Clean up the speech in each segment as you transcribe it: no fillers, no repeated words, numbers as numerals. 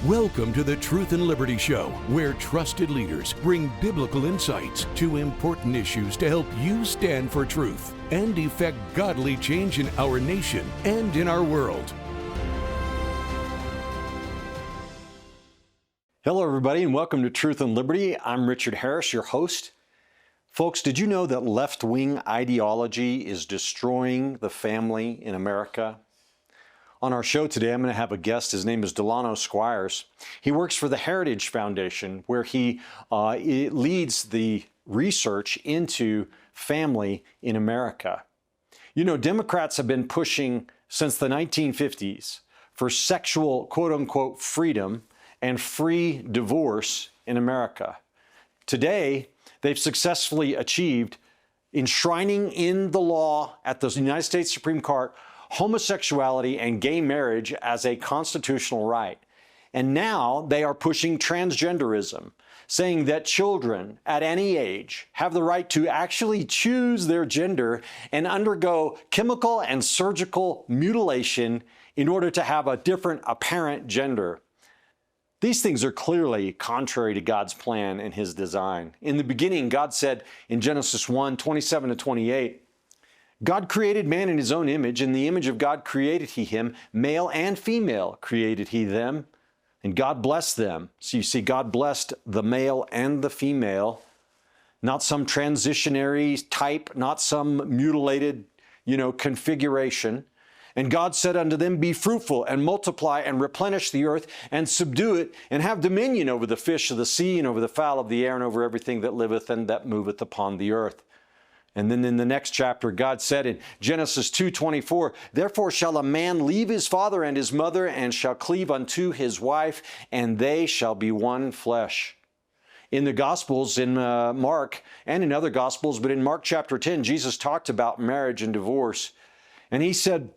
Welcome to the Truth and Liberty Show, where trusted leaders bring biblical insights to important issues to help you stand for truth and effect godly change in our nation and in our world. Hello, everybody, and welcome to Truth and Liberty. I'm Richard Harris, your host. Folks, did you know that left-wing ideology is destroying the family in America? On our show today, I'm going to have a guest. His name is Delano Squires. He works for the Heritage Foundation, where he leads the research into family in America. You know, Democrats have been pushing since the 1950s for sexual, quote-unquote, freedom and free divorce in America. Today, they've successfully achieved enshrining in the law at the United States Supreme Court homosexuality and gay marriage as a constitutional right. And now they are pushing transgenderism, saying that children at any age have the right to actually choose their gender and undergo chemical and surgical mutilation in order to have a different apparent gender. These things are clearly contrary to God's plan and His design. In the beginning, God said in Genesis 1:27 to 28, God created man in His own image. In the image of God created He him. Male and female created He them. And God blessed them. So you see, God blessed the male and the female. Not some transitionary type, not some mutilated, configuration. And God said unto them, be fruitful and multiply and replenish the earth and subdue it and have dominion over the fish of the sea and over the fowl of the air and over everything that liveth and that moveth upon the earth. And then in the next chapter, God said in Genesis 2:24, therefore shall a man leave his father and his mother and shall cleave unto his wife, and they shall be one flesh. In the Gospels, in Mark and in other Gospels, but in Mark chapter 10, Jesus talked about marriage and divorce. And He said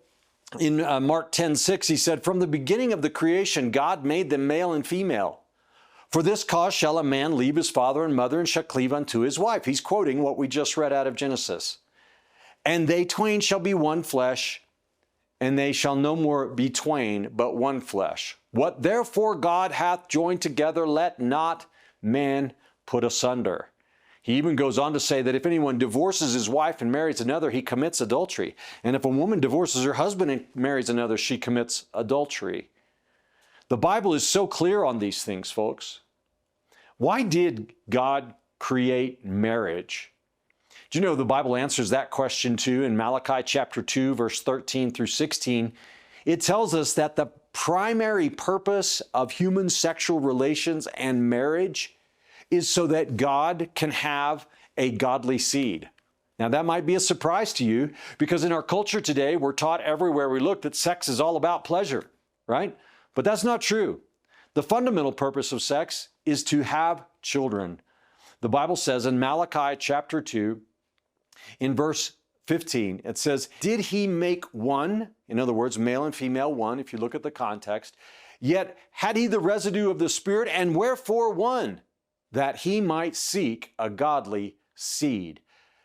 in Mark 10:6, He said, from the beginning of the creation, God made them male and female. For this cause shall a man leave his father and mother and shall cleave unto his wife. He's quoting what we just read out of Genesis. And they twain shall be one flesh, and they shall no more be twain, but one flesh. What therefore God hath joined together, let not man put asunder. He even goes on to say that if anyone divorces his wife and marries another, he commits adultery. And if a woman divorces her husband and marries another, she commits adultery. The Bible is so clear on these things, folks. Why did God create marriage? Do you know the Bible answers that question too in Malachi chapter 2, verse 13 through 16? It tells us that the primary purpose of human sexual relations and marriage is so that God can have a godly seed. Now that might be a surprise to you because in our culture today, we're taught everywhere we look that sex is all about pleasure, right? But that's not true. The fundamental purpose of sex is to have children. The Bible says in Malachi chapter 2, in verse 15, it says, did He make one, in other words, male and female one, if you look at the context, yet had He the residue of the Spirit, and wherefore one? That He might seek a godly seed.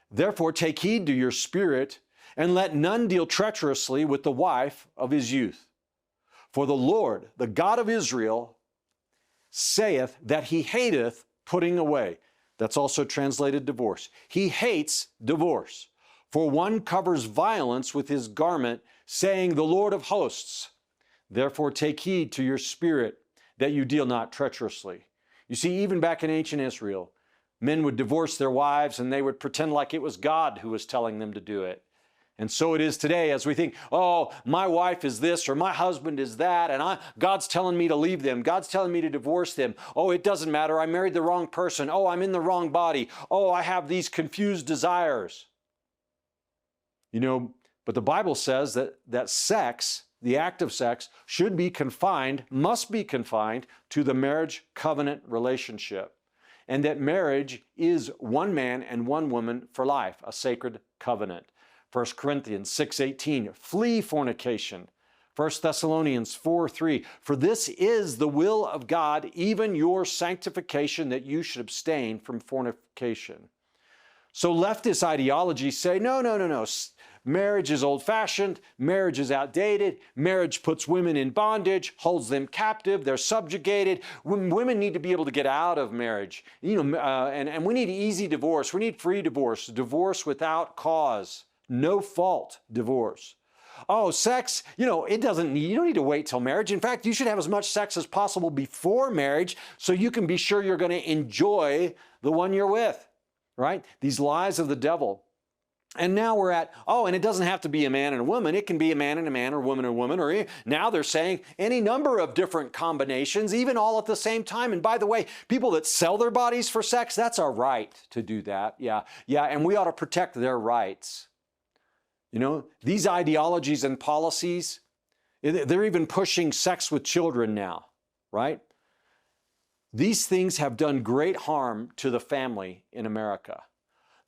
Therefore take heed to your spirit, and let none deal treacherously with the wife of his youth. For the Lord, the God of Israel, saith that He hateth putting away. That's also translated divorce. He hates divorce. For one covers violence with his garment, saying, the Lord of hosts. Therefore take heed to your spirit, that you deal not treacherously. You see, even back in ancient Israel, men would divorce their wives and they would pretend like it was God who was telling them to do it. And so it is today as we think, oh, my wife is this or my husband is that, and God's telling me to leave them. God's telling me to divorce them. Oh, it doesn't matter. I married the wrong person. Oh, I'm in the wrong body. Oh, I have these confused desires. But the Bible says that sex, the act of sex, must be confined to the marriage covenant relationship. And that marriage is one man and one woman for life, a sacred covenant. 1 Corinthians 6:18, flee fornication. 1 Thessalonians 4:3, for this is the will of God, even your sanctification, that you should abstain from fornication. So leftist ideologies say, no. Marriage is old-fashioned. Marriage is outdated. Marriage puts women in bondage, holds them captive. They're subjugated. Women need to be able to get out of marriage. And we need easy divorce. We need free divorce, divorce without cause, no fault divorce. Oh, sex, you don't need to wait till marriage. In fact, you should have as much sex as possible before marriage so you can be sure you're going to enjoy the one you're with, right? These lies of the devil. And now we're at, and it doesn't have to be a man and a woman. It can be a man and a man, or woman and woman, or now they're saying any number of different combinations, even all at the same time. And by the way, people that sell their bodies for sex, that's our right to do that. Yeah, and we ought to protect their rights. These ideologies and policies, they're even pushing sex with children now, right? These things have done great harm to the family in America.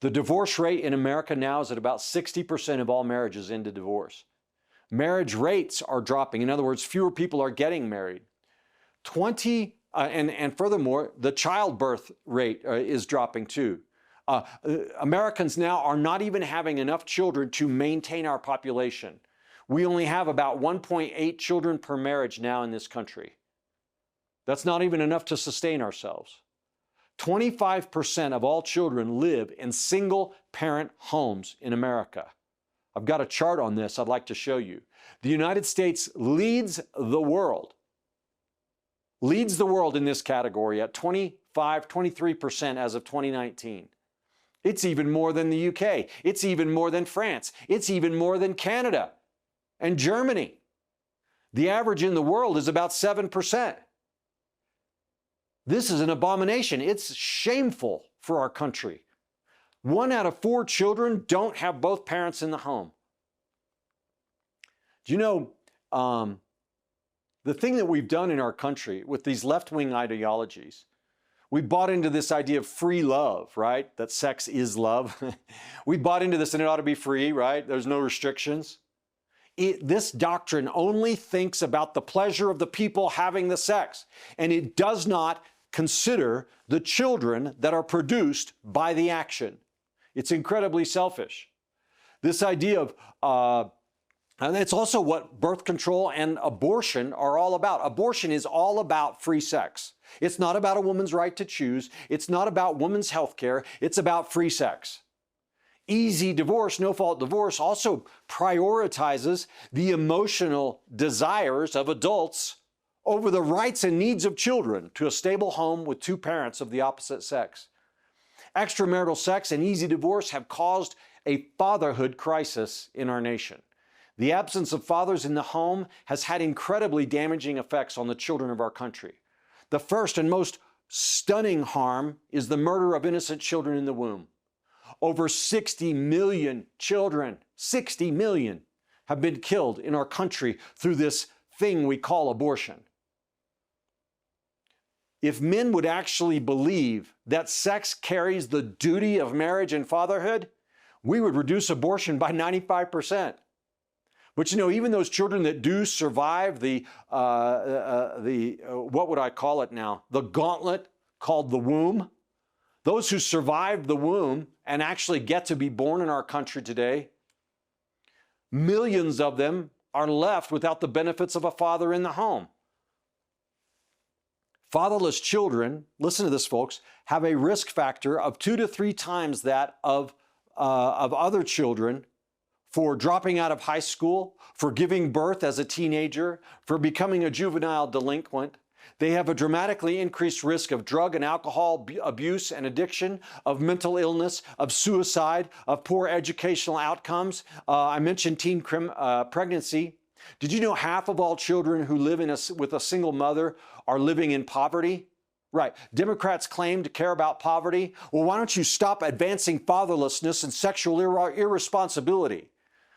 The divorce rate in America now is at about 60% of all marriages end in divorce. Marriage rates are dropping. In other words, fewer people are getting married. And furthermore, the childbirth rate is dropping too. Americans now are not even having enough children to maintain our population. We only have about 1.8 children per marriage now in this country. That's not even enough to sustain ourselves. 25% of all children live in single-parent homes in America. I've got a chart on this I'd like to show you. The United States leads the world in this category at 23% as of 2019. It's even more than the UK. It's even more than France. It's even more than Canada and Germany. The average in the world is about 7%. This is an abomination. It's shameful for our country. 1 out of 4 children don't have both parents in the home. Do you know, the thing that we've done in our country with these left-wing ideologies, we bought into this idea of free love, right? That sex is love. We bought into this and it ought to be free, right? There's no restrictions. This doctrine only thinks about the pleasure of the people having the sex, and it does not consider the children that are produced by the action. It's incredibly selfish. This idea of, and it's also what birth control and abortion are all about. Abortion is all about free sex. It's not about a woman's right to choose. It's not about women's health care. It's about free sex. Easy divorce, no-fault divorce also prioritizes the emotional desires of adults over the rights and needs of children to a stable home with 2 parents of the opposite sex. Extramarital sex and easy divorce have caused a fatherhood crisis in our nation. The absence of fathers in the home has had incredibly damaging effects on the children of our country. The first and most stunning harm is the murder of innocent children in the womb. Over 60 million children, 60 million, have been killed in our country through this thing we call abortion. If men would actually believe that sex carries the duty of marriage and fatherhood, we would reduce abortion by 95%. But even those children that do survive the what would I call it now? The gauntlet called the womb. Those who survive the womb and actually get to be born in our country today, millions of them are left without the benefits of a father in the home. Fatherless children, listen to this, folks, have a risk factor of 2 to 3 times that of other children for dropping out of high school, for giving birth as a teenager, for becoming a juvenile delinquent. They have a dramatically increased risk of drug and alcohol abuse and addiction, of mental illness, of suicide, of poor educational outcomes. I mentioned teen pregnancy. Did you know half of all children who live with a single mother are living in poverty? Right. Democrats claim to care about poverty. Well, why don't you stop advancing fatherlessness and sexual irresponsibility?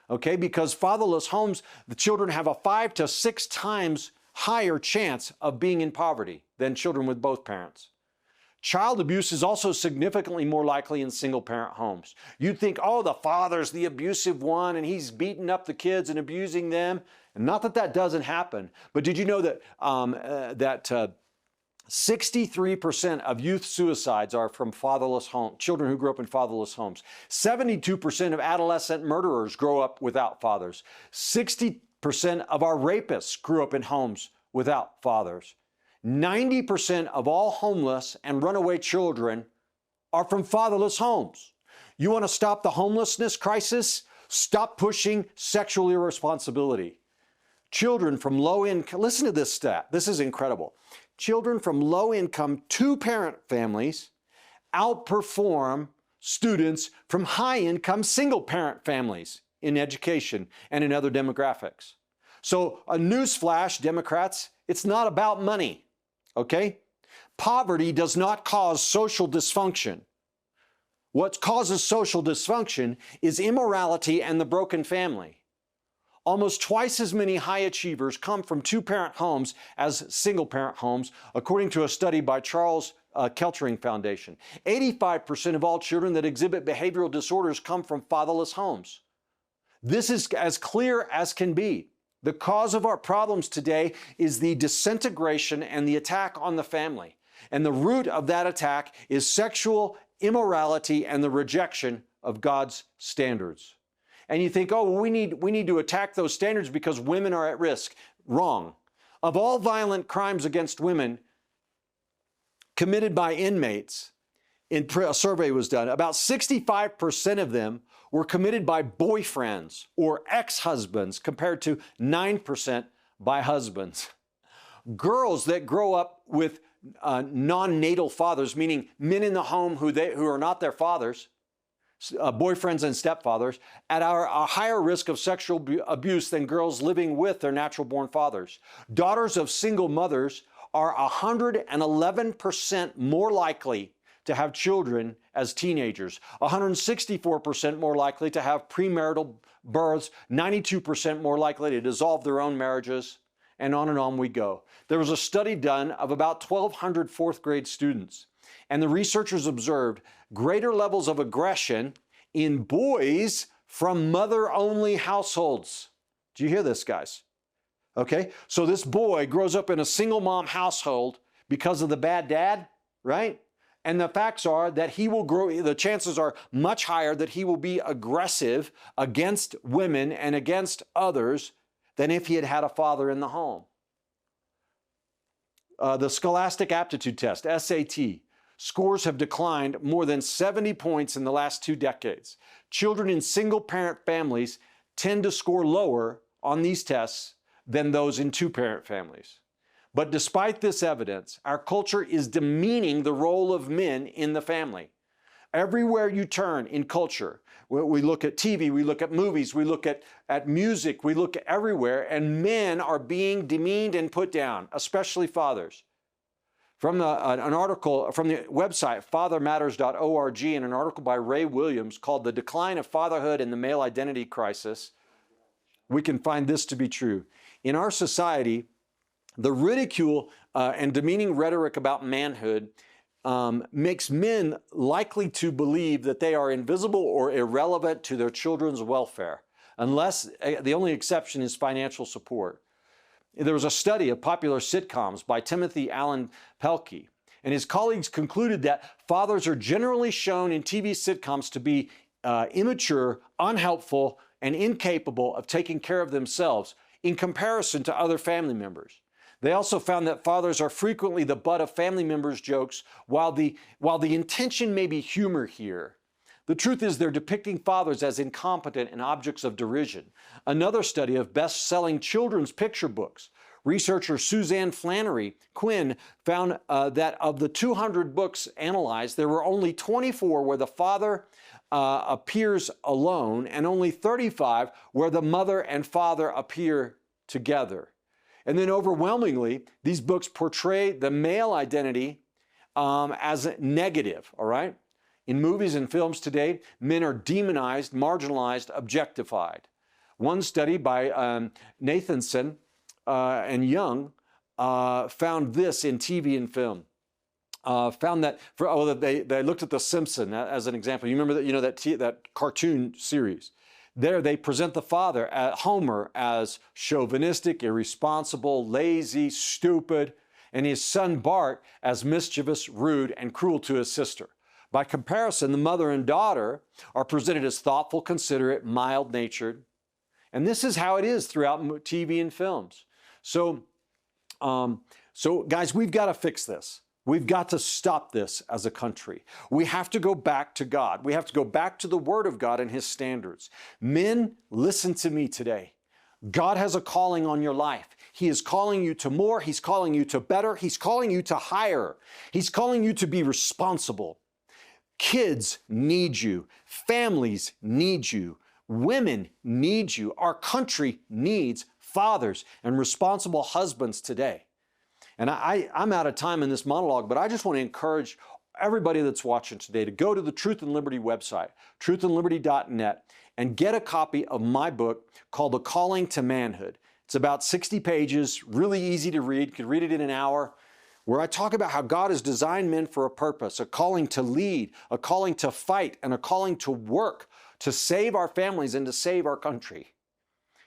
Okay, because fatherless homes, the children have a 5 to 6 times higher chance of being in poverty than children with both parents. Child abuse is also significantly more likely in single-parent homes. You'd think, the father's the abusive one and he's beating up the kids and abusing them. And not that that doesn't happen, but did you know that 63% of youth suicides are from fatherless homes, children who grew up in fatherless homes. 72% of adolescent murderers grow up without fathers. 60% of our rapists grew up in homes without fathers. 90% of all homeless and runaway children are from fatherless homes. You want to stop the homelessness crisis? Stop pushing sexual irresponsibility. Children from low income, listen to this stat, this is incredible. Children from low income two-parent families outperform students from high income single parent families in education and in other demographics. So a newsflash, Democrats, it's not about money, okay? Poverty does not cause social dysfunction. What causes social dysfunction is immorality and the broken family. Almost twice as many high achievers come from two-parent homes as single-parent homes, according to a study by Charles Keltering Foundation. 85% of all children that exhibit behavioral disorders come from fatherless homes. This is as clear as can be. The cause of our problems today is the disintegration and the attack on the family. And the root of that attack is sexual immorality and the rejection of God's standards. And you think, oh, well, we need to attack those standards because women are at risk. Wrong. Of all violent crimes against women committed by inmates, a survey was done, about 65% of them were committed by boyfriends or ex-husbands, compared to 9% by husbands. Girls that grow up with non-natal fathers, meaning men in the home who are not their fathers, boyfriends and stepfathers, at a higher risk of sexual abuse than girls living with their natural-born fathers. Daughters of single mothers are 111% more likely to have children as teenagers, 164% more likely to have premarital births, 92% more likely to dissolve their own marriages, and on we go. There was a study done of about 1,200 fourth grade students, and the researchers observed greater levels of aggression in boys from mother-only households. Do you hear this, guys? Okay, so this boy grows up in a single mom household because of the bad dad, right? And the facts are that he will grow, the chances are much higher that he will be aggressive against women and against others than if he had had a father in the home. The Scholastic Aptitude Test, SAT, scores have declined more than 70 points in the last 2 decades. Children in single-parent families tend to score lower on these tests than those in two-parent families. But despite this evidence, our culture is demeaning the role of men in the family. Everywhere you turn in culture, we look at TV, we look at movies, we look at music, we look everywhere, and men are being demeaned and put down, especially fathers. From an article from the website fathermatters.org, and an article by Ray Williams called "The Decline of Fatherhood and the Male Identity Crisis," we can find this to be true. In our society, the ridicule and demeaning rhetoric about manhood makes men likely to believe that they are invisible or irrelevant to their children's welfare, unless the only exception is financial support. There was a study of popular sitcoms by Timothy Allen Pelkey, and his colleagues concluded that fathers are generally shown in TV sitcoms to be immature, unhelpful, and incapable of taking care of themselves in comparison to other family members. They also found that fathers are frequently the butt of family members' jokes. While the intention may be humor here, the truth is they're depicting fathers as incompetent and objects of derision. Another study of best-selling children's picture books, researcher Suzanne Flannery Quinn found that of the 200 books analyzed, there were only 24 where the father appears alone, and only 35 where the mother and father appear together. And then overwhelmingly, these books portray the male identity as negative, all right? In movies and films today, men are demonized, marginalized, objectified. One study by Nathanson and Young found this in TV and film. Found that they looked at The Simpsons as an example. You remember that that cartoon series. There they present the father, Homer, as chauvinistic, irresponsible, lazy, stupid. and his son Bart as mischievous, rude, and cruel to his sister. By comparison, the mother and daughter are presented as thoughtful, considerate, mild-natured. And this is how it is throughout TV and films. So guys, we've got to fix this. We've got to stop this as a country. We have to go back to God. We have to go back to the Word of God and His standards. Men, listen to me today. God has a calling on your life. He is calling you to more. He's calling you to better. He's calling you to higher. He's calling you to be responsible. Kids need you. Families need you. Women need you. Our country needs fathers and responsible husbands today. And I'm out of time in this monologue, but I just want to encourage everybody that's watching today to go to the Truth and Liberty website, truthandliberty.net, and get a copy of my book called The Calling to Manhood. It's about 60 pages, really easy to read. You can read it in an hour, where I talk about how God has designed men for a purpose, a calling to lead, a calling to fight, and a calling to work, to save our families and to save our country.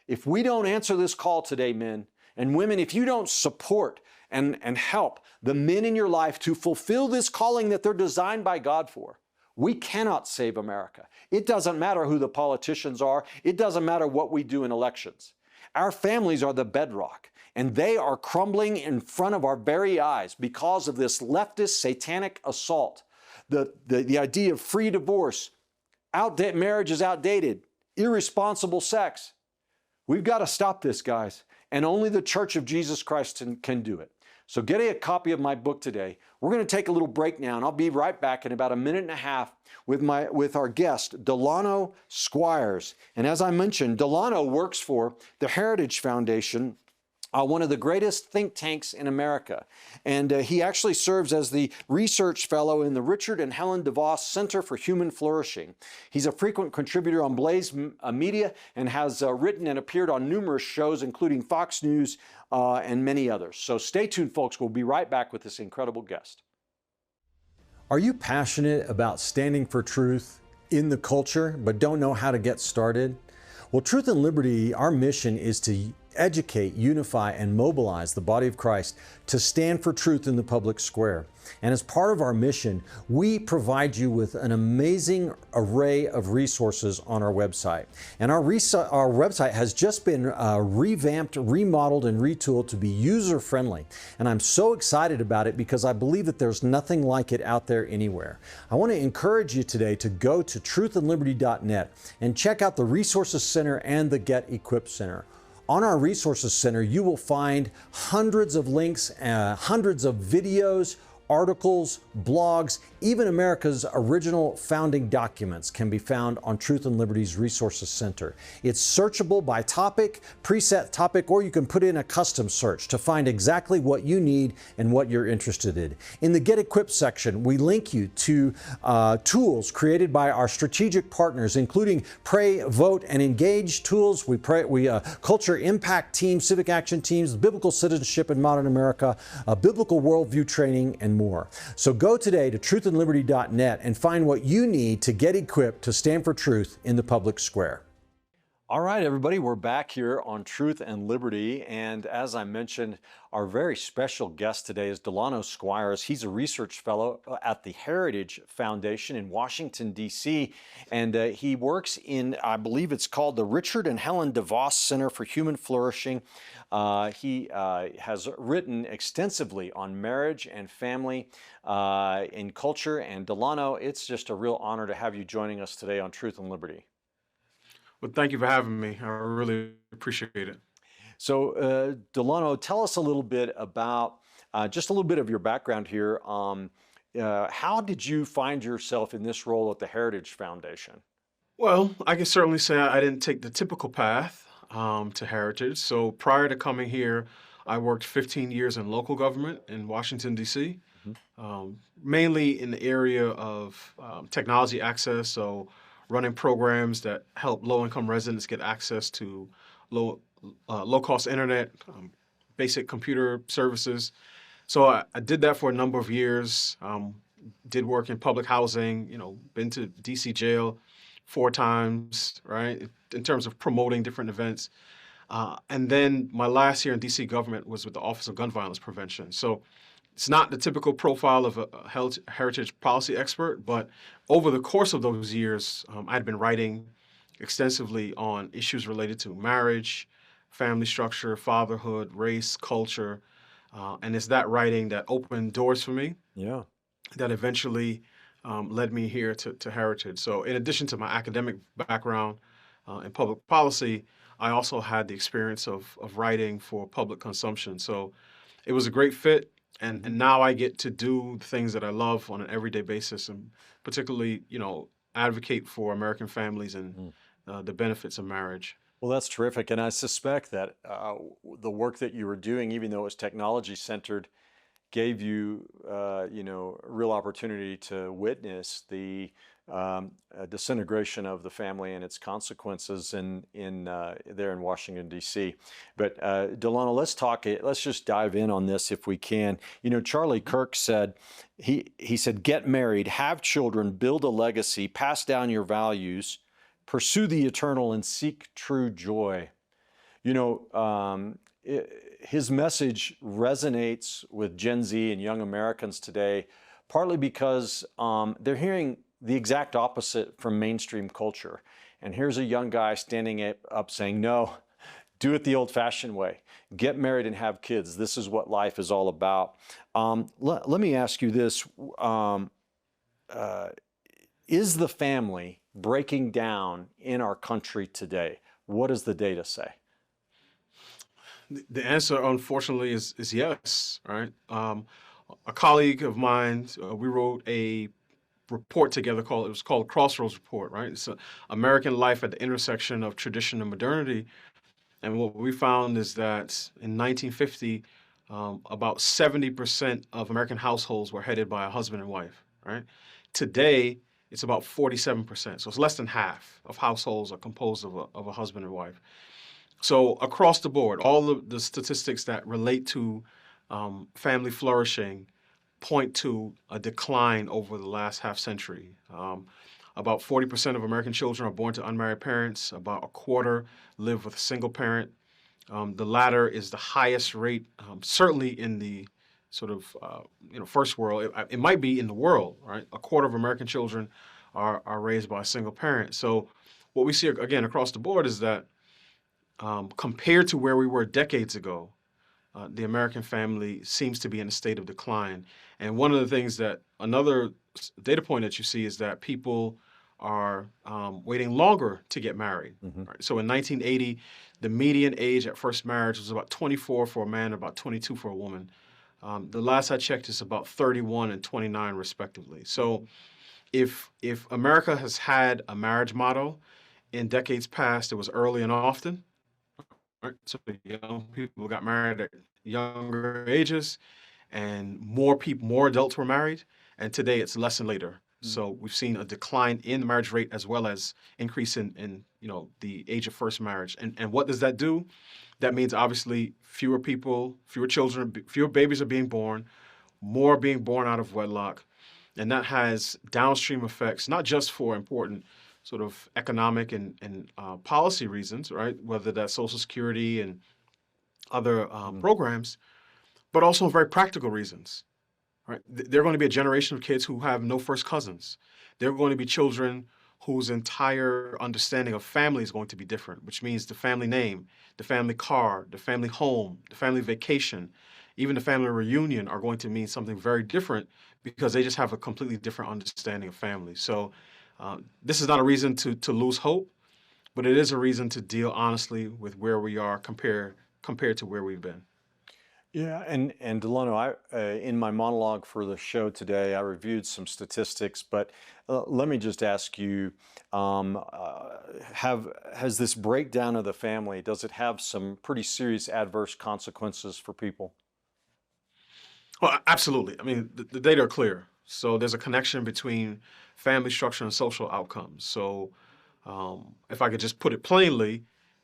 If we don't answer this call today, men and women, if you don't support and help the men in your life to fulfill this calling that they're designed by God for, we cannot save America. It doesn't matter who the politicians are. It doesn't matter what we do in elections. Our families are the bedrock, and they are crumbling in front of our very eyes because of this leftist satanic assault. The idea of free divorce, marriage is outdated, irresponsible sex. We've got to stop this, guys, and only the Church of Jesus Christ can do it. So get a copy of my book today. We're going to take a little break now, and I'll be right back in about a minute and a half with our guest, Delano Squires. And as I mentioned, Delano works for the Heritage Foundation, one of the greatest think tanks in America. And he actually serves as the research fellow in the Richard and Helen DeVos Center for Human Flourishing. He's a frequent contributor on Blaze Media and has written and appeared on numerous shows, including Fox News and many others. So stay tuned, folks. We'll be right back with this incredible guest. Are you passionate about standing for truth in the culture, but don't know how to get started? Well, Truth and Liberty, our mission is to educate, unify, and mobilize the body of Christ to stand for truth in the public square. And as part of our mission, we provide you with an amazing array of resources on our website. And our website has just been revamped, remodeled, and retooled to be user-friendly. And I'm so excited about it because I believe that there's nothing like it out there anywhere. I want to encourage you today to go to truthandliberty.net and check out the Resources Center and the Get Equipped Center. On our Resources Center, you will find hundreds of links, hundreds of videos, articles, blogs, even America's original founding documents can be found on Truth and Liberty's Resources Center. It's searchable by topic, preset topic, or you can put in a custom search to find exactly what you need and what you're interested in. In the Get Equipped section, we link you to tools created by our strategic partners, including Pray, Vote, and Engage tools. We culture impact teams, civic action teams, biblical citizenship in modern America, biblical worldview training, and more. So go today to truthandliberty.net and find what you need to get equipped to stand for truth in the public square. All right, everybody, we're back here on Truth and Liberty. And as I mentioned, our very special guest today is Delano Squires. He's a research fellow at the Heritage Foundation in Washington, D.C. And he works in, I believe it's called the Richard and Helen DeVos Center for Human Flourishing. He has written extensively on marriage and family in culture. And Delano, it's just a real honor to have you joining us today on Truth and Liberty. Well, thank you for having me. I really appreciate it. So, Delano, tell us a little bit about just a little bit of your background here. How did you find yourself in this role at the Heritage Foundation? Well, I can certainly say I didn't take the typical path to Heritage. So prior to coming here, I worked 15 years in local government in Washington, D.C., mainly in the area of technology access, so running programs that help low-income residents get access to low-cost internet, basic computer services. So I did that for a number of years, did work in public housing, been to D.C. jail 4 times, right, in terms of promoting different events. And then my last year in DC government was with the Office of Gun Violence Prevention. So it's not the typical profile of a heritage policy expert, but over the course of those years, I'd been writing extensively on issues related to marriage, family structure, fatherhood, race, culture. And it's that writing that opened doors for me Yeah. that eventually led me here to Heritage. So, in addition to my academic background in public policy, I also had the experience of writing for public consumption. So, it was a great fit. And now I get to do the things that I love on an everyday basis, and particularly, advocate for American families and the benefits of marriage. Well, that's terrific. And I suspect that the work that you were doing, even though it was technology centered, gave you, a real opportunity to witness the disintegration of the family and its consequences there in Washington, D.C. But Delano, let's just dive in on this if we can. Charlie Kirk said, he said, get married, have children, build a legacy, pass down your values, pursue the eternal, and seek true joy. His message resonates with Gen Z and young Americans today, partly because they're hearing the exact opposite from mainstream culture. And here's a young guy standing up saying, no, do it the old-fashioned way. Get married and have kids. This is what life is all about. Let me ask you this. Is the family breaking down in our country today? What does the data say? The answer, unfortunately, is yes, right? A colleague of mine, we wrote a report together it was called Crossroads Report, right? It's American life at the intersection of tradition and modernity. And what we found is that in 1950, about 70% of American households were headed by a husband and wife, right? Today, it's about 47%. So it's less than half of households are composed of a husband and wife. So across the board, all of the statistics that relate to family flourishing point to a decline over the last half century. About 40% of American children are born to unmarried parents. About a quarter live with a single parent. The latter is the highest rate, certainly in the sort of first world. It might be in the world, right? A quarter of American children are raised by a single parent. So what we see again across the board is that compared to where we were decades ago, the American family seems to be in a state of decline. And one of the things another data point that you see is that people are waiting longer to get married. Right? So in 1980, the median age at first marriage was about 24 for a man, about 22 for a woman. The last I checked is about 31 and 29 respectively. So if America has had a marriage model in decades past, it was early and often. Right? So young people got married at younger ages, and more adults were married. And today it's less and later. So we've seen a decline in the marriage rate as well as increase in the age of first marriage. And what does that do? That means obviously fewer people, fewer children, fewer babies are being born, more being born out of wedlock, and that has downstream effects not just for important sort of economic and policy reasons, right? Whether that's Social Security and other programs, but also very practical reasons, right? There are going to be a generation of kids who have no first cousins. There are going to be children whose entire understanding of family is going to be different, which means the family name, the family car, the family home, the family vacation, even the family reunion are going to mean something very different because they just have a completely different understanding of family. So this is not a reason to lose hope, but it is a reason to deal honestly with where we are compared to where we've been. Yeah, and Delano, in my monologue for the show today, I reviewed some statistics, but let me just ask you, has this breakdown of the family, does it have some pretty serious adverse consequences for people? Well, absolutely. I mean, the data are clear. So there's a connection between family structure and social outcomes. So if I could just put it plainly,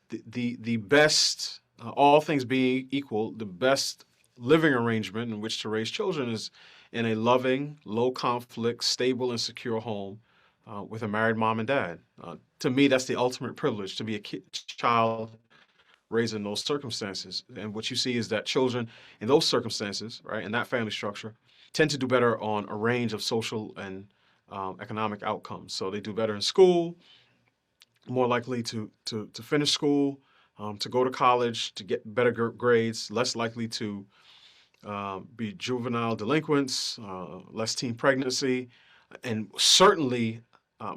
the best, all things being equal, the best living arrangement in which to raise children is in a loving, low conflict, stable, and secure home with a married mom and dad. To me, that's the ultimate privilege to be a child raised in those circumstances. And what you see is that children in those circumstances, right, in that family structure, tend to do better on a range of social and economic outcomes. So they do better in school, more likely to finish school, to go to college, to get better grades, less likely to be juvenile delinquents, less teen pregnancy, and certainly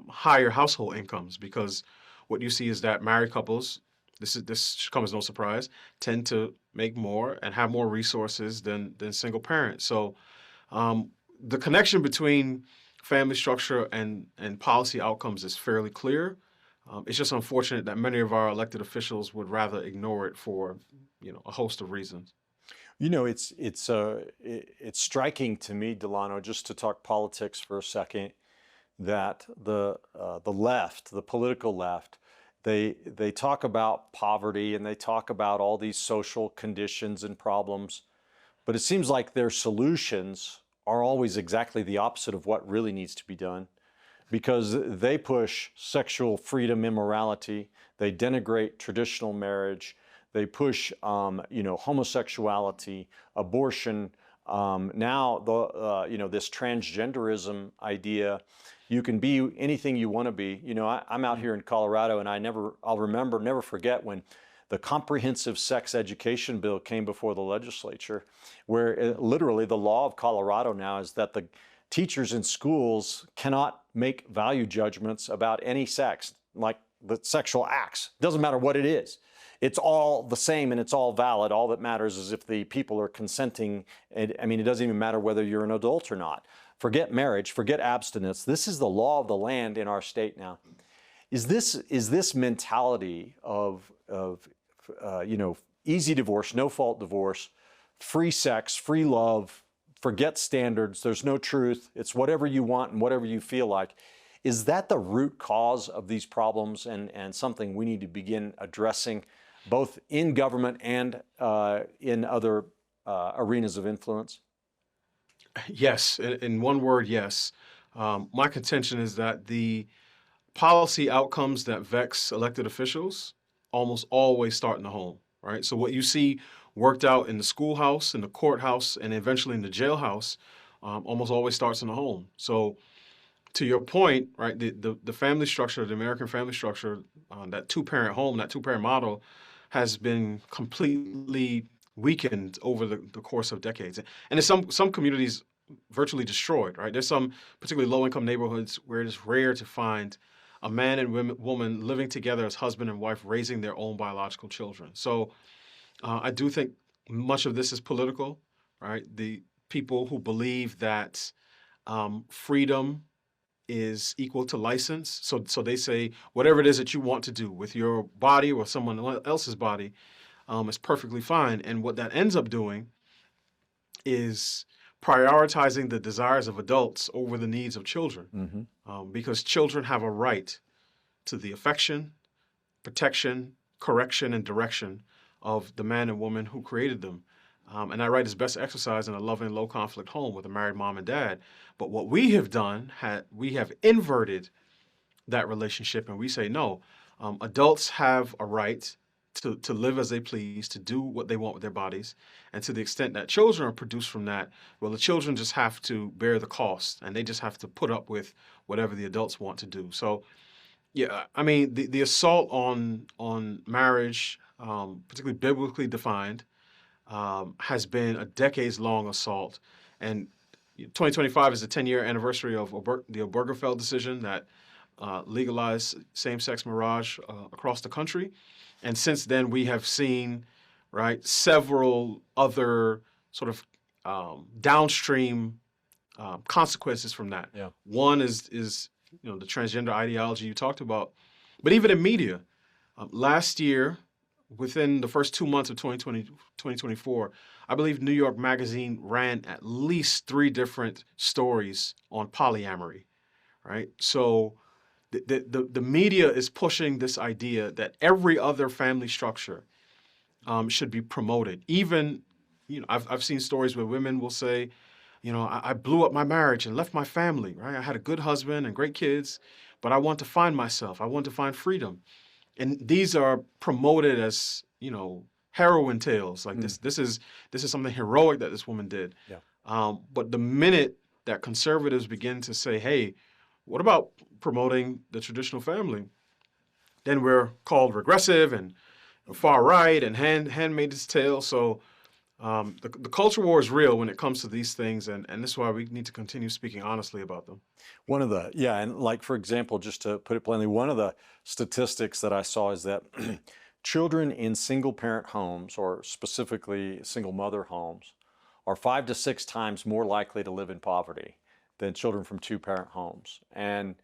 higher household incomes, because what you see is that married couples, this should come as no surprise, tend to make more and have more resources than single parents. So the connection between family structure and policy outcomes is fairly clear. It's just unfortunate that many of our elected officials would rather ignore it for, a host of reasons. It's striking to me, Delano, just to talk politics for a second, that the left, the political left, they talk about poverty and they talk about all these social conditions and problems, but it seems like their solutions are always exactly the opposite of what really needs to be done, because they push sexual freedom, immorality, they denigrate traditional marriage, they push, homosexuality, abortion. Now, this transgenderism idea, you can be anything you want to be. I'm out here in Colorado, and I'll never forget when the Comprehensive Sex Education Bill came before the legislature, where literally the law of Colorado now is that the teachers in schools cannot make value judgments about any sex, like the sexual acts. Doesn't matter what it is. It's all the same and it's all valid. All that matters is if the people are consenting. It doesn't even matter whether you're an adult or not. Forget marriage, forget abstinence. This is the law of the land in our state now. Is this mentality of easy divorce, no fault divorce, free sex, free love, forget standards, there's no truth, it's whatever you want and whatever you feel like. Is that the root cause of these problems and something we need to begin addressing both in government and in other arenas of influence? Yes, in one word, yes. My contention is that the policy outcomes that vex elected officials almost always start in the home, right? So what you see worked out in the schoolhouse, in the courthouse, and eventually in the jailhouse almost always starts in the home. So to your point, right, the family structure, the American family structure, that two-parent home, that two-parent model has been completely weakened over the course of decades. And in some communities, virtually destroyed, right? There's some particularly low-income neighborhoods where it is rare to find a man and woman living together as husband and wife, raising their own biological children. So I do think much of this is political, right? The people who believe that freedom is equal to license. So they say whatever it is that you want to do with your body or someone else's body is perfectly fine. And what that ends up doing is prioritizing the desires of adults over the needs of children, because children have a right to the affection, protection, correction, and direction of the man and woman who created them. And that right is best exercised in a loving, low-conflict home with a married mom and dad. But what we have done, we have inverted that relationship, and we say, no, adults have a right to live as they please, to do what they want with their bodies. And to the extent that children are produced from that, well, the children just have to bear the cost, and they just have to put up with whatever the adults want to do. So, yeah, the assault on marriage, particularly biblically defined, has been a decades-long assault. And 2025 is the 10-year anniversary of the Obergefell decision that legalized same-sex marriage across the country. And since then, we have seen, right, several other sort of downstream consequences from that. Yeah. One is the transgender ideology you talked about, but even in media, last year, within the first 2 months of 2024, I believe New York Magazine ran at least 3 different stories on polyamory, right? So the media is pushing this idea that every other family structure should be promoted. Even, I've seen stories where women will say, I blew up my marriage and left my family, right? I had a good husband and great kids, but I want to find myself. I want to find freedom. And these are promoted as heroine tales like this. This is something heroic that this woman did. Yeah. But the minute that conservatives begin to say, "Hey, what about promoting the traditional family?" then we're called regressive and far right and handmaid's tale. So the culture war is real when it comes to these things, and this is why we need to continue speaking honestly about them. And like, for example, just to put it plainly, one of the statistics that I saw is that children in single parent homes, or specifically single mother homes, are 5 to 6 times more likely to live in poverty than children from 2-parent homes. And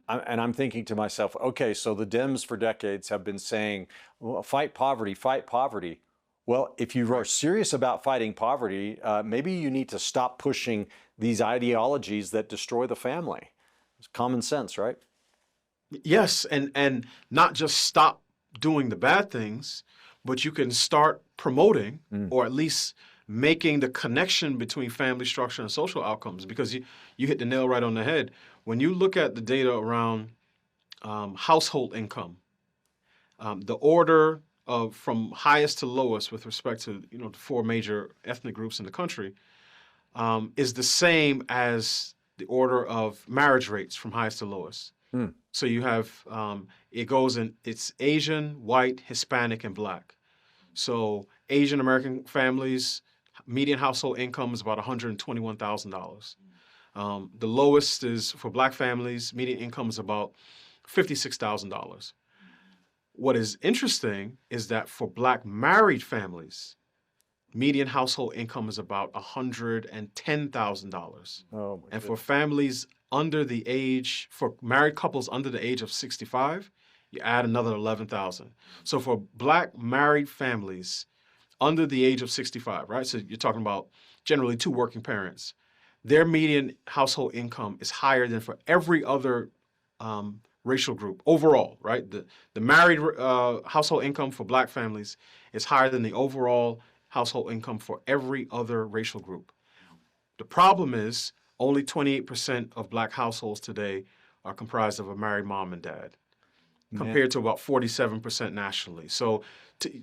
I'm thinking to myself, okay, so the Dems for decades have been saying, well, fight poverty, fight poverty. Well, if you are serious about fighting poverty, maybe you need to stop pushing these ideologies that destroy the family. It's common sense, right? Yes, and not just stop doing the bad things, but you can start promoting or at least making the connection between family structure and social outcomes, because you hit the nail right on the head. When you look at the data around household income, the order of from highest to lowest with respect to the 4 major ethnic groups in the country is the same as the order of marriage rates from highest to lowest. So you have it's Asian, white, Hispanic, and Black. So Asian American families, median household income is about $121,000. The lowest is for Black families, median income is about $56,000. What is interesting is that for Black married families, median household income is about $110,000. Oh, and for families for married couples under the age of 65, you add another 11,000. So for Black married families under the age of 65, right? So you're talking about generally 2 working parents. Their median household income is higher than for every other racial group overall, right? The married household income for Black families is higher than the overall household income for every other racial group. The problem is only 28% of Black households today are comprised of a married mom and dad, compared to about 47% nationally. So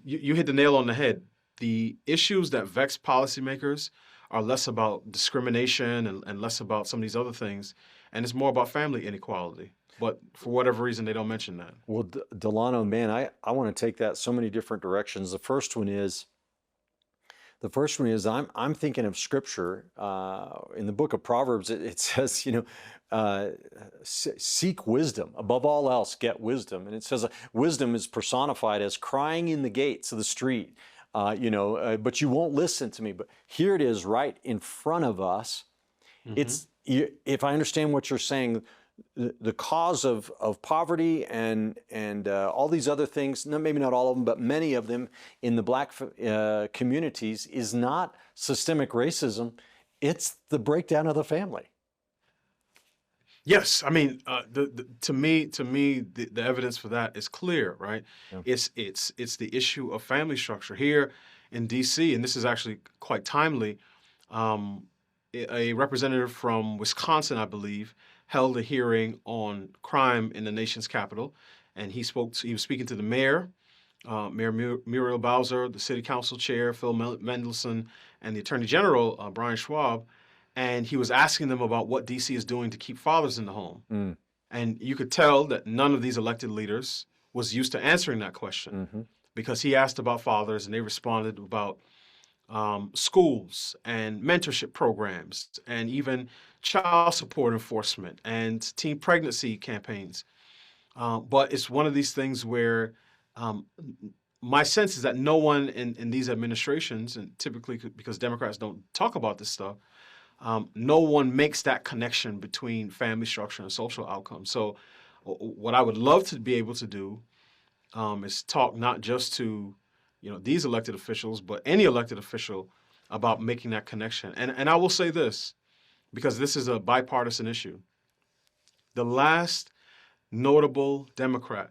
you hit the nail on the head. The issues that vex policymakers are less about discrimination and less about some of these other things, and it's more about family inequality. But for whatever reason, they don't mention that. Well, Delano, man, I want to take that so many different directions. The first one is I'm thinking of Scripture in the book of Proverbs. It says, seek wisdom above all else. Get wisdom, and it says wisdom is personified as crying in the gates of the street. But you won't listen to me. But here it is, right in front of us. If I understand what you're saying, the cause of poverty and all these other things, maybe not all of them, but many of them in the Black communities is not systemic racism. It's the breakdown of the family. Yes, I mean, to me, the evidence for that is clear, right? Yeah. It's the issue of family structure here in D.C., and this is actually quite timely. A representative from Wisconsin, I believe, held a hearing on crime in the nation's capital, and he was speaking to the mayor, Mayor Muriel Bowser, the city council chair, Phil Mendelson, and the attorney general, Brian Schwab, and he was asking them about what D.C. is doing to keep fathers in the home. And you could tell that none of these elected leaders was used to answering that question, because he asked about fathers, and they responded about schools and mentorship programs and even child support enforcement and teen pregnancy campaigns. But it's one of these things where my sense is that no one in these administrations, and typically because Democrats don't talk about this stuff, no one makes that connection between family structure and social outcomes. So what I would love to be able to do is talk not just to these elected officials, but any elected official about making that connection. And I will say this, because this is a bipartisan issue. The last notable Democrat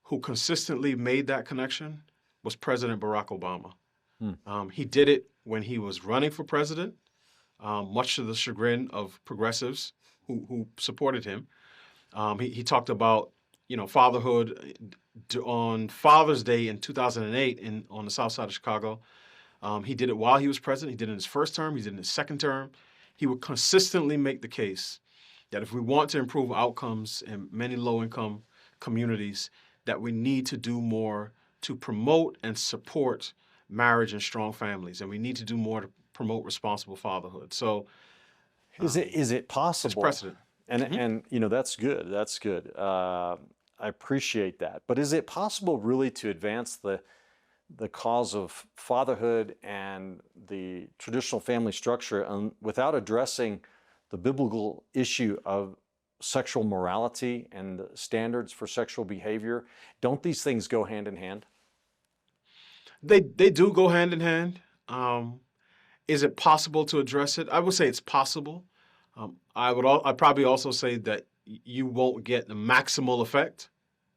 who consistently made that connection was President Barack Obama. He did it when he was running for president, much to the chagrin of progressives who supported him. He talked about fatherhood on Father's Day in 2008 on the south side of Chicago. He did it while he was president. He did it in his first term. He did it in his second term. He would consistently make the case that if we want to improve outcomes in many low-income communities, that we need to do more to promote and support marriage and strong families, and we need to do more to promote responsible fatherhood. So, Is it it's possible? precedent. And that's good. That's good. I appreciate that. But is it possible really to advance the cause of fatherhood and the traditional family structure without addressing the biblical issue of sexual morality and the standards for sexual behavior? Don't these things go hand in hand? They do go hand in hand. Is it possible to address it? I would say it's possible. I'd probably also say that you won't get the maximal effect,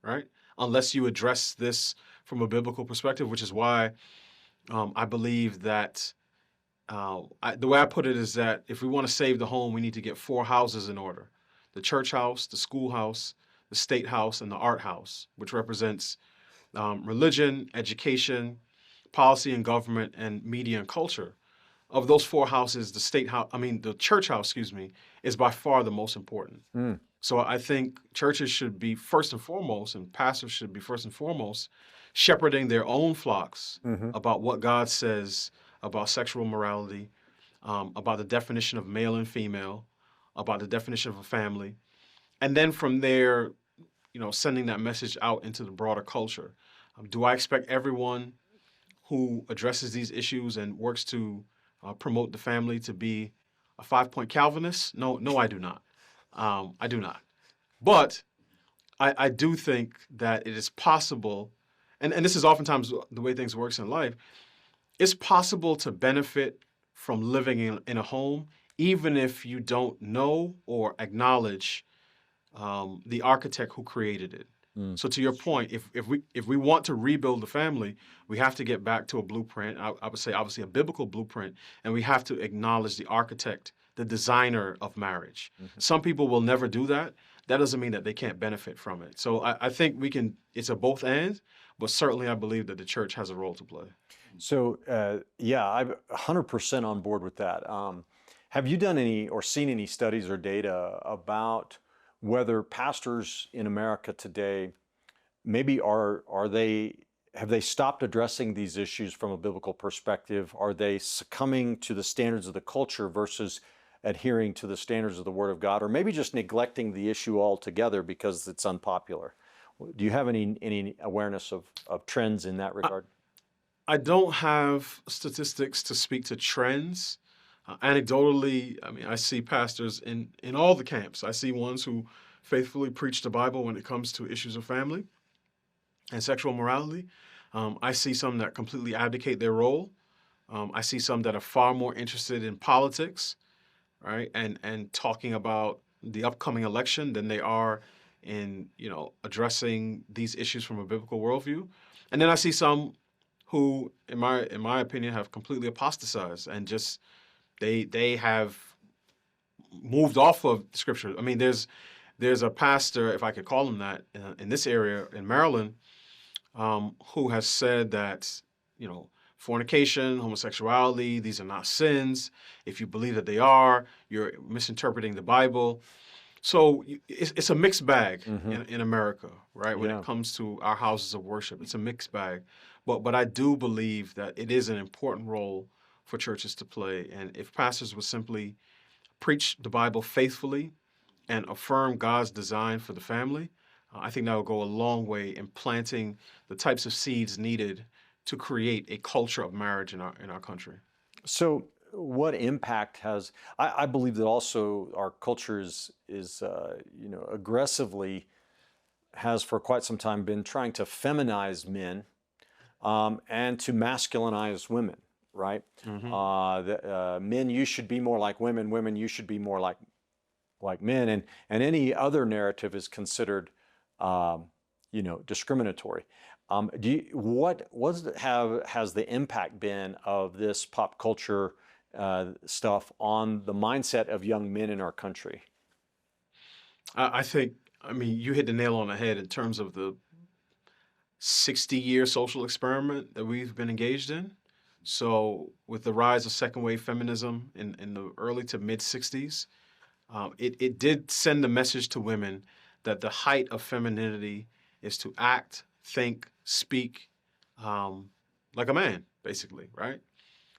right, unless you address this from a biblical perspective, which is why I believe that the way I put it is that if we want to save the home, we need to get 4 houses in order: the church house, the schoolhouse, the state house, and the art house, which represents religion, education, policy and government, and media and culture. Of those 4 houses, the church house, is by far the most important. So I think churches should be first and foremost, and pastors should be first and foremost, shepherding their own flocks about what God says about sexual morality, about the definition of male and female, about the definition of a family, and then from there, sending that message out into the broader culture. Do I expect everyone who addresses these issues and works to promote the family to be a 5-point Calvinist? No, I do not. I do not. But I do think that it is possible, and this is oftentimes the way things works in life, it's possible to benefit from living in a home, even if you don't know or acknowledge the architect who created it. So to your point, if we want to rebuild the family, we have to get back to a blueprint. I would say obviously a biblical blueprint, and we have to acknowledge the architect, the designer of marriage. Some people will never do that. That doesn't mean that they can't benefit from it. So I think we can. It's a both and, but certainly I believe that the church has a role to play. So yeah, I'm 100% on board with that. Have you done any or seen any studies or data about whether pastors in America today maybe have they stopped addressing these issues from a biblical perspective? Are they succumbing to the standards of the culture versus adhering to the standards of the Word of God, or maybe just neglecting the issue altogether because it's unpopular? Do you have any awareness of trends in that regard? I don't have statistics to speak to trends. Anecdotally, I see pastors in all the camps. I see ones who faithfully preach the Bible when it comes to issues of family and sexual morality. I see some that completely abdicate their role. I see some that are far more interested in politics, right, and talking about the upcoming election than they are in addressing these issues from a biblical worldview. And then I see some who, in my opinion, have completely apostatized and just they have moved off of Scripture. There's a pastor, if I could call him that, in this area in Maryland, who has said that fornication, homosexuality, these are not sins. If you believe that they are, you're misinterpreting the Bible. So it's a mixed bag in America, right? When it comes to our houses of worship, it's a mixed bag. But I do believe that it is an important role for churches to play. And if pastors would simply preach the Bible faithfully and affirm God's design for the family, I think that will go a long way in planting the types of seeds needed to create a culture of marriage in our country. So what impact has, I believe that also our culture is aggressively has for quite some time been trying to feminize men and to masculinize women, right? Men, you should be more like women. Women, you should be more like men. And any other narrative is considered, discriminatory. What has the impact been of this pop culture stuff on the mindset of young men in our country? I think, you hit the nail on the head in terms of 60-year social experiment that we've been engaged in. So with the rise of second wave feminism in the early to mid 60s, it did send a message to women that the height of femininity is to act, think, speak um, like a man, basically, right?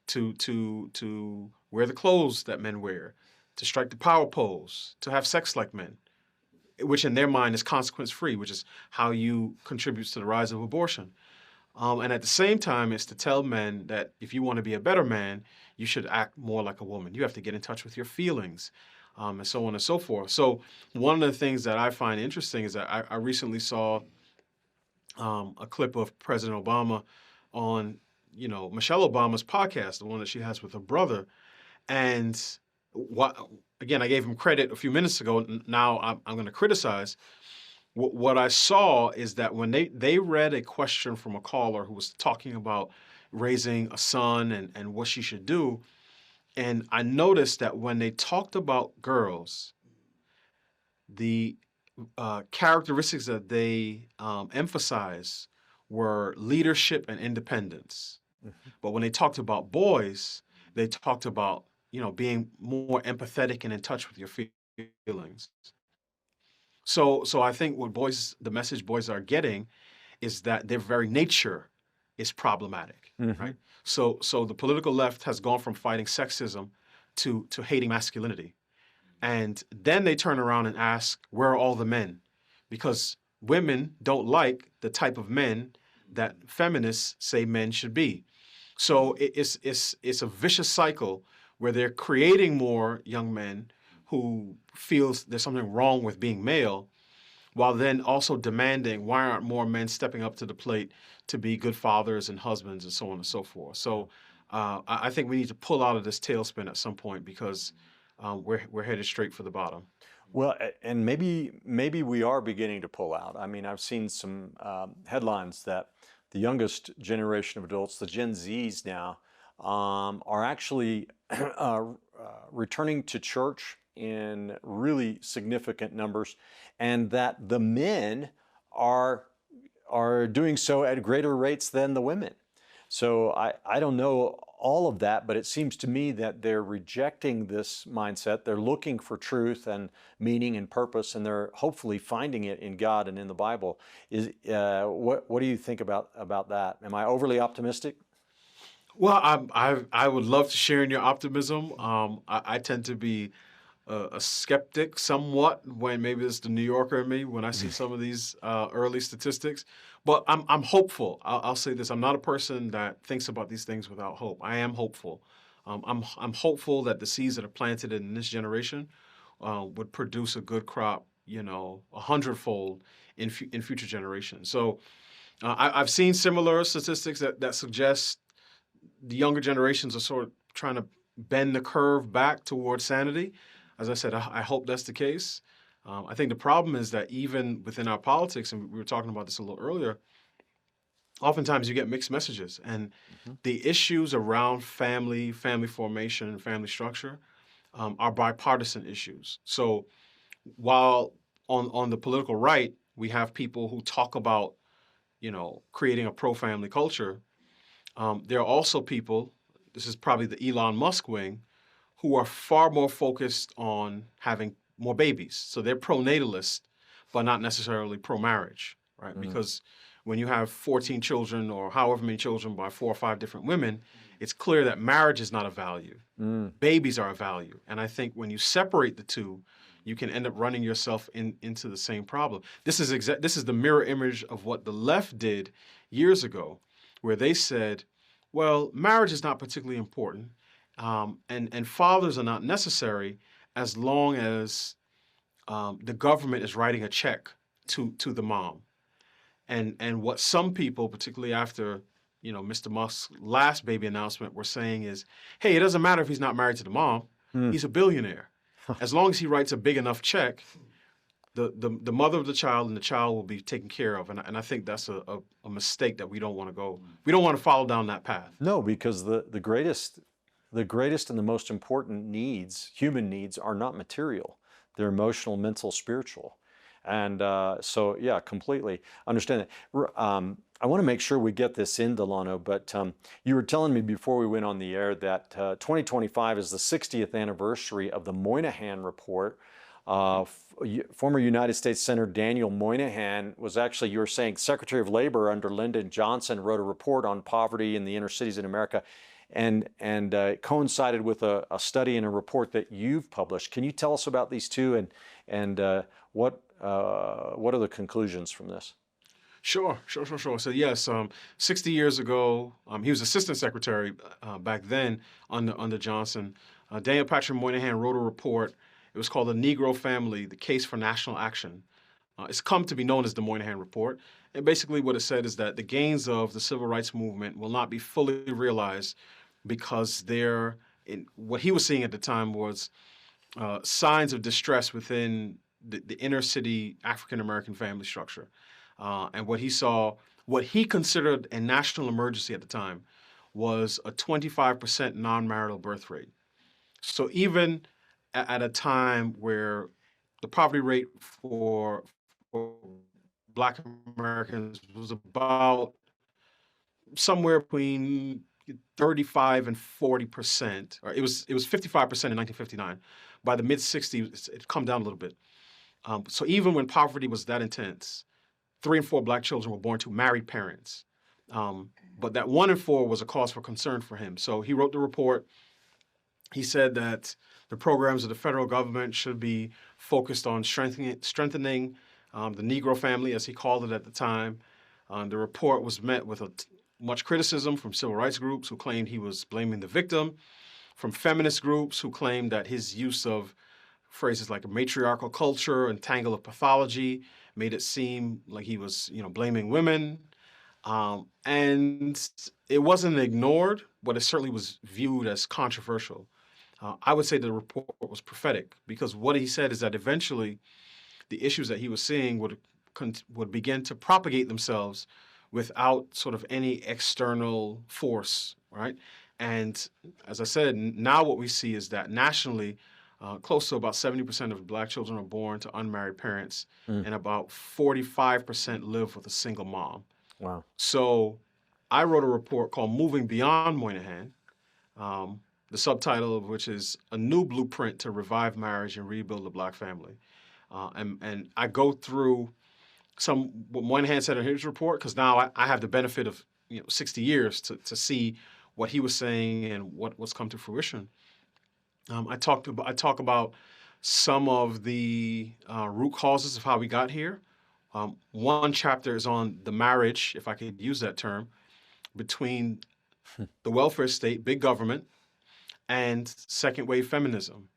To wear the clothes that men wear, to strike the power pose, to have sex like men, which in their mind is consequence free, which is how you contributes to the rise of abortion. And at the same time, it's to tell men that if you want to be a better man, you should act more like a woman. You have to get in touch with your feelings, and so on and so forth. So one of the things that I find interesting is that I recently saw a clip of President Obama on, Michelle Obama's podcast, the one that she has with her brother. And what, again, I gave him credit a few minutes ago. Now I'm going to criticize. What I saw is that when they read a question from a caller who was talking about raising a son and what she should do, and I noticed that when they talked about girls, the characteristics that they emphasized were leadership and independence. But when they talked about boys, they talked about, being more empathetic and in touch with your feelings. So I think the message boys are getting is that their very nature is problematic, right? So the political left has gone from fighting sexism to hating masculinity. And then they turn around and ask, where are all the men? Because women don't like the type of men that feminists say men should be. So it's a vicious cycle where they're creating more young men who feels there's something wrong with being male, while then also demanding why aren't more men stepping up to the plate to be good fathers and husbands and so on and so forth. So I think we need to pull out of this tailspin at some point because we're headed straight for the bottom. Well, and maybe we are beginning to pull out. I mean, I've seen some headlines that the youngest generation of adults, the Gen Zs now, are actually returning to church in really significant numbers, and that the men are doing so at greater rates than the women. So I don't know all of that, but it seems to me that they're rejecting this mindset. They're looking for truth and meaning and purpose, and they're hopefully finding it in God and in the Bible. What do you think about that? Am I overly optimistic? Well, I would love to share in your optimism. I tend to be a skeptic somewhat when maybe it's the New Yorker in me when I see some of these early statistics. But I'm hopeful. I'll say this: I'm not a person that thinks about these things without hope. I am hopeful. I'm hopeful that the seeds that are planted in this generation would produce a good crop, 100-fold in future generations. So I've seen similar statistics that suggest the younger generations are sort of trying to bend the curve back towards sanity. As I said, I hope that's the case. I think the problem is that even within our politics, and we were talking about this a little earlier, oftentimes you get mixed messages. And the issues around family formation, and family structure are bipartisan issues. So while on the political right, we have people who talk about, creating a pro-family culture, there are also people, this is probably the Elon Musk wing, who are far more focused on having more babies. So they're pro-natalist, but not necessarily pro-marriage, right? Because when you have 14 children or however many children by 4 or 5 different women, it's clear that marriage is not a value. Babies are a value. And I think when you separate the two, you can end up running yourself into the same problem. This is the mirror image of what the left did years ago, where they said, well, marriage is not particularly important. And fathers are not necessary as long as the government is writing a check to the mom. And what some people, particularly after Mr. Musk's last baby announcement, were saying is, hey, it doesn't matter if he's not married to the mom. He's a billionaire. As long as he writes a big enough check, the mother of the child and the child will be taken care of. And I think that's a mistake that we don't want to go. We don't want to follow down that path. No, because the greatest and the most important needs, human needs, are not material. They're emotional, mental, spiritual. And so, yeah, completely understand that. I want to make sure we get this in, Delano, but you were telling me before we went on the air that 2025 is the 60th anniversary of the Moynihan Report. Former United States Senator Daniel Moynihan was actually, you were saying, Secretary of Labor under Lyndon Johnson, wrote a report on poverty in the inner cities in America, and it coincided with a study and a report that you've published. Can you tell us about these two, and what are the conclusions from this? Sure. So yes, 60 years ago, he was assistant secretary back then under Johnson. Daniel Patrick Moynihan wrote a report. It was called "The Negro Family: The Case for National Action." It's come to be known as the Moynihan Report. And basically what it said is that the gains of the civil rights movement will not be fully realized because what he was seeing at the time was signs of distress within the inner city African American family structure. And what he considered a national emergency at the time was a 25% non-marital birth rate. So even at a time where the poverty rate for Black Americans was about somewhere between 35 and 40%, or it was 55% in 1959. By the mid 60s, it come down a little bit. So even when poverty was that intense, 3 in 4 Black children were born to married parents. But that 1 in 4 was a cause for concern for him. So he wrote the report. He said that the programs of the federal government should be focused on strengthening the Negro family, as he called it at the time. The report was met with much criticism from civil rights groups who claimed he was blaming the victim, from feminist groups who claimed that his use of phrases like a matriarchal culture and tangle of pathology made it seem like he was, blaming women. And it wasn't ignored, but it certainly was viewed as controversial. I would say the report was prophetic because what he said is that eventually the issues that he was seeing would begin to propagate themselves without sort of any external force, right? And as I said, now what we see is that nationally, close to about 70% of Black children are born to unmarried parents, and about 45% live with a single mom. Wow. So I wrote a report called Moving Beyond Moynihan, the subtitle of which is A New Blueprint to Revive Marriage and Rebuild the Black Family. And I go through what Moynihan said in his report, because now I have the benefit of 60 years to see what he was saying and what's come to fruition. I talk about some of the root causes of how we got here. One chapter is on the marriage, if I could use that term, between the welfare state, big government, and second wave feminism.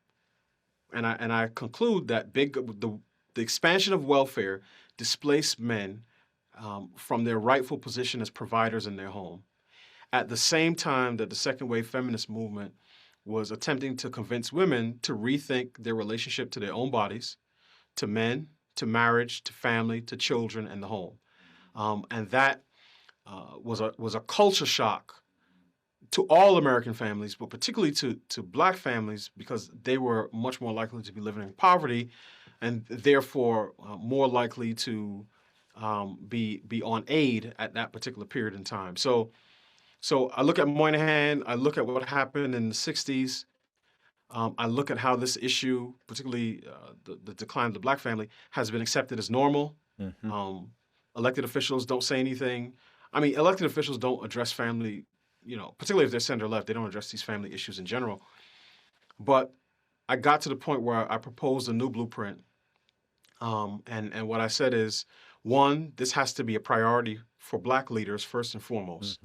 And I conclude that the expansion of welfare displaced men from their rightful position as providers in their home. At the same time that the second wave feminist movement was attempting to convince women to rethink their relationship to their own bodies, to men, to marriage, to family, to children, and the home. And that was a culture shock to all American families, but particularly to Black families, because they were much more likely to be living in poverty and therefore more likely to be on aid at that particular period in time. So I look at Moynihan, I look at what happened in the 60s, I look at how this issue, particularly the decline of the Black family, has been accepted as normal. Elected officials don't say anything. I mean, elected officials don't address family, particularly if they're center left, they don't address these family issues in general. But I got to the point where I proposed a new blueprint. And what I said is, one, this has to be a priority for Black leaders first and foremost,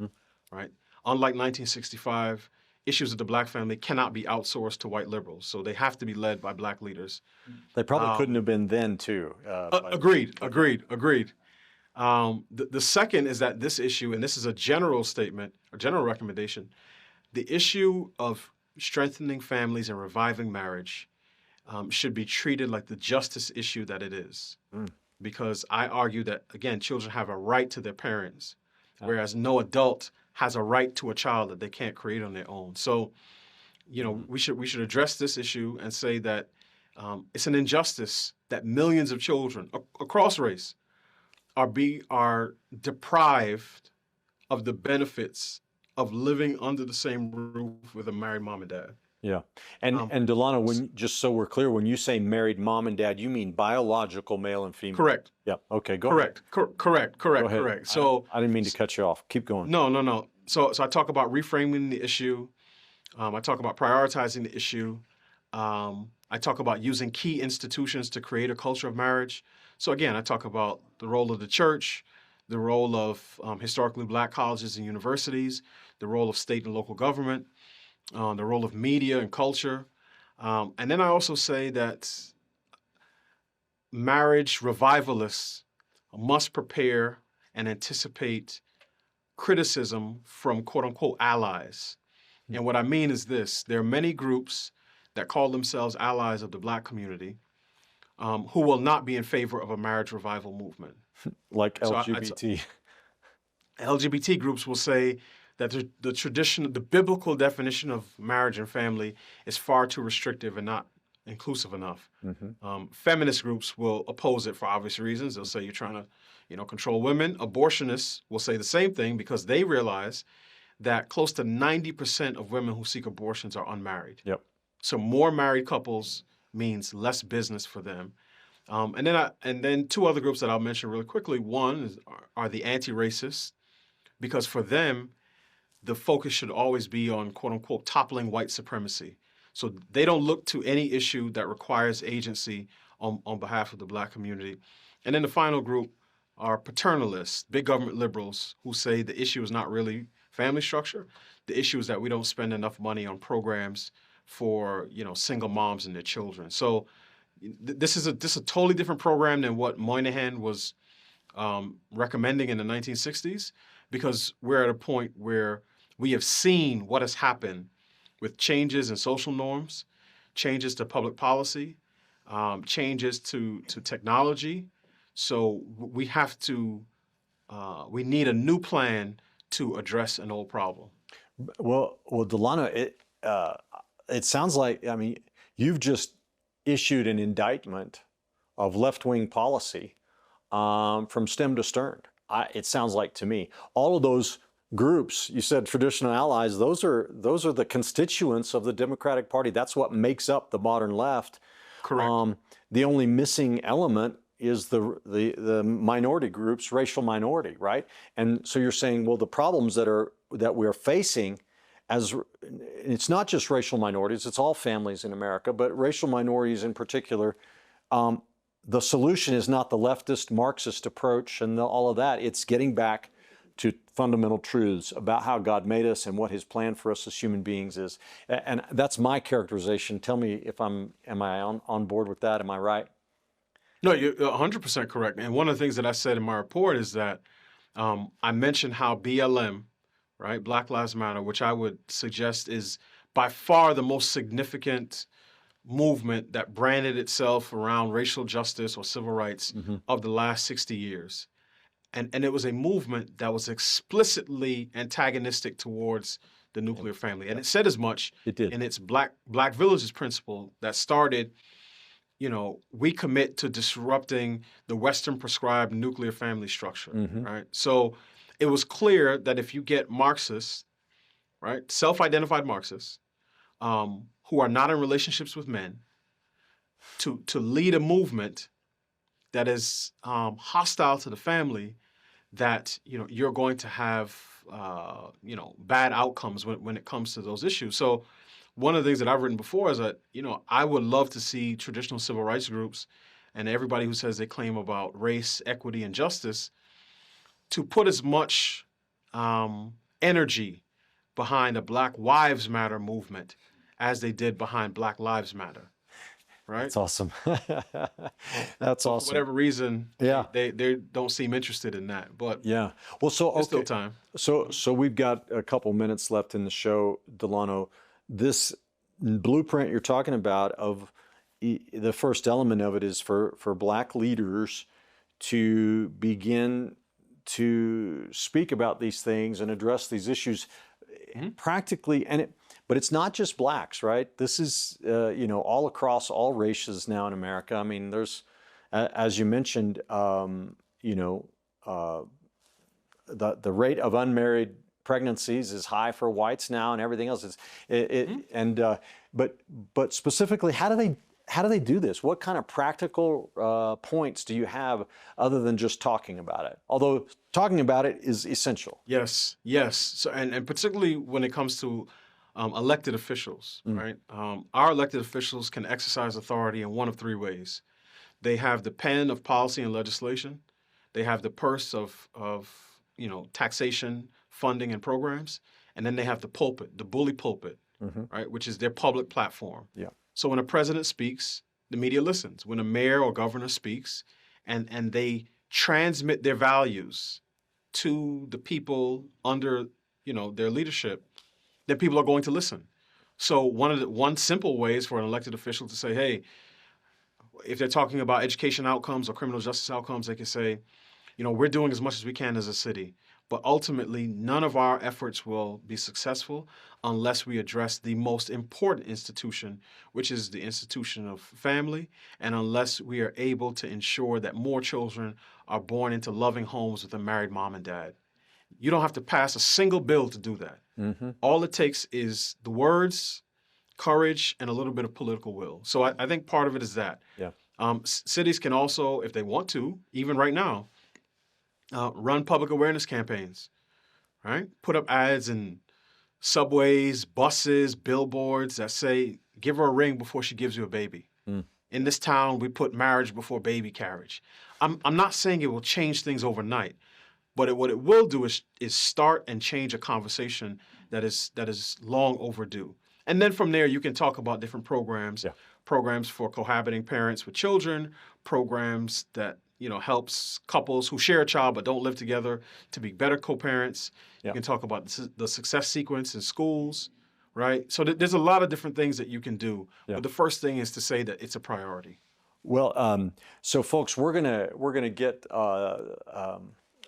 right? Unlike 1965, issues of the Black family cannot be outsourced to white liberals. So they have to be led by Black leaders. They probably couldn't have been then, too. Agreed. The second is that this issue, and this is a general statement, a general recommendation, the issue of strengthening families and reviving marriage should be treated like the justice issue that it is. Because I argue that, again, children have a right to their parents, whereas no adult has a right to a child that they can't create on their own. So, we should address this issue and say that it's an injustice that millions of children across race are deprived of the benefits of living under the same roof with a married mom and dad. Yeah. Um, And Delano, just so we're clear, when you say married mom and dad, you mean biological male and female? correct, Yeah. Okay, go ahead. correct, Go ahead. correct. So I didn't mean to cut you off. Keep going. no. So I talk about reframing the issue. I talk about prioritizing the issue. I talk about using key institutions to create a culture of marriage. So again, I talk about the role of the church, the role of historically black colleges and universities, the role of state and local government, the role of media and culture. And then I also say that marriage revivalists must prepare and anticipate criticism from quote unquote allies. And what I mean is this: there are many groups that call themselves allies of the black community who will not be in favor of a marriage revival movement. Like So LGBT. LGBT groups will say that the biblical definition of marriage and family is far too restrictive and not inclusive enough. Feminist groups will oppose it for obvious reasons. They'll say you're trying to, control women. Abortionists will say the same thing because they realize that close to 90% of women who seek abortions are unmarried. Yep. So more married couples means less business for them. And then two other groups that I'll mention really quickly. One are the anti-racists, because for them, the focus should always be on quote unquote toppling white supremacy. So they don't look to any issue that requires agency on behalf of the black community. And then the final group are paternalists, big government liberals, who say the issue is not really family structure. The issue is that we don't spend enough money on programs for single moms and their children. So this is a totally different program than what Moynihan was recommending in the 1960s, because we're at a point where we have seen what has happened with changes in social norms, changes to public policy, changes to technology. So we have to, we need a new plan to address an old problem. Well, Delano, it sounds like, you've just issued an indictment of left-wing policy from stem to stern. It sounds like to me. All of those groups, you said traditional allies, those are the constituents of the Democratic Party. That's what makes up the modern left. Correct. The only missing element is the minority groups, racial minority, right? And so you're saying, well, the problems that we're facing, it's not just racial minorities, it's all families in America, but racial minorities in particular, the solution is not the leftist Marxist approach and all of that. It's getting back to fundamental truths about how God made us and what his plan for us as human beings is. And that's my characterization. Tell me if am I on board with that? Am I right? No, you're 100% correct. And one of the things that I said in my report is that I mentioned how BLM, right, Black Lives Matter, which I would suggest is by far the most significant movement that branded itself around racial justice or civil rights of the last 60 years. And it was a movement that was explicitly antagonistic towards the nuclear family. And it said as much in its Black Villages principle that started, we commit to disrupting the Western prescribed nuclear family structure, right? So it was clear that if you get Marxists, right, self-identified Marxists, who are not in relationships with men, to lead a movement that is hostile to the family, that you're going to have bad outcomes when it comes to those issues. So one of the things that I've written before is that I would love to see traditional civil rights groups and everybody who says they claim about race, equity, and justice to put as much energy behind a Black Wives Matter movement as they did behind Black Lives Matter. Right? That's awesome. That's awesome. For whatever reason, yeah, they don't seem interested in that. But yeah, well, so there's still time. So we've got a couple minutes left in the show, Delano. This blueprint you're talking about, of the first element of it is for Black leaders to begin to speak about these things and address these issues practically, but it's not just Blacks, right? This is, all across all races now in America. I mean, there's, as you mentioned, the rate of unmarried pregnancies is high for whites now, and everything else is. But specifically, how do they do this? What kind of practical points do you have other than just talking about it? Although talking about it is essential. Yes, yes. So, and particularly when it comes to elected officials, right? Our elected officials can exercise authority in one of three ways. They have the pen of policy and legislation. They have the purse of taxation, funding, and programs. And then they have the pulpit, the bully pulpit, right, which is their public platform. Yeah. So when a president speaks, the media listens. When a mayor or governor speaks, and they transmit their values to the people under their leadership, then people are going to listen. So one simple way is for an elected official to say, hey, if they're talking about education outcomes or criminal justice outcomes, they can say, we're doing as much as we can as a city, but ultimately none of our efforts will be successful unless we address the most important institution, which is the institution of family, and unless we are able to ensure that more children are born into loving homes with a married mom and dad. You don't have to pass a single bill to do that. All it takes is the words, courage, and a little bit of political will. So I think part of it is that. Yeah. Cities can also, if they want to, even right now, run public awareness campaigns, right? Put up ads in subways, buses, billboards that say, give her a ring before she gives you a baby. In this town, we put marriage before baby carriage. I'm not saying it will change things overnight, but what it will do is start and change a conversation that is long overdue. And then from there, you can talk about different programs, programs for cohabiting parents with children, programs that helps couples who share a child but don't live together to be better co-parents. You can talk about the success sequence in schools, right? So there's a lot of different things that you can do. But the first thing is to say that it's a priority. Well, so folks, we're gonna get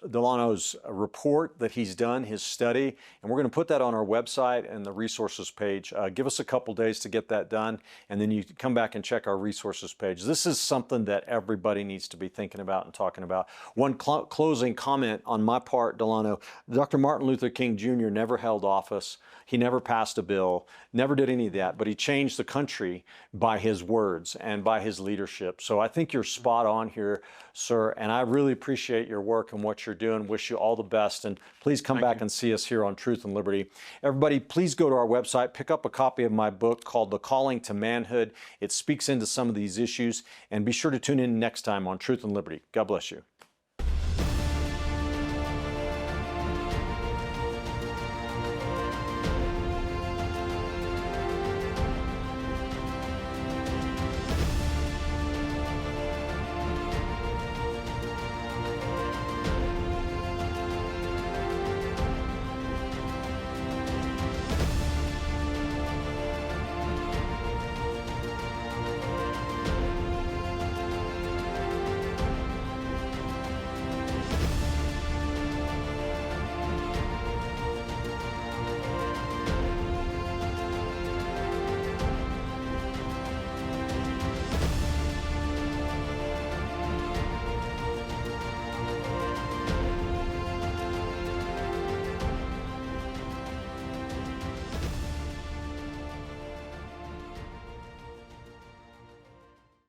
Delano's report that he's done, his study, and we're going to put that on our website and the resources page. Give us a couple days to get that done, and then you can come back and check our resources page. This is something that everybody needs to be thinking about and talking about. One closing comment on my part, Delano. Dr. Martin Luther King Jr. never held office. He never passed a bill, never did any of that, but he changed the country by his words and by his leadership. So I think you're spot on here, sir, and I really appreciate your work and what you're doing. Wish you all the best, and please come back and see us here on Truth and Liberty. Everybody, please go to our website, pick up a copy of my book called The Calling to Manhood. It speaks into some of these issues, and be sure to tune in next time on Truth and Liberty. God bless you.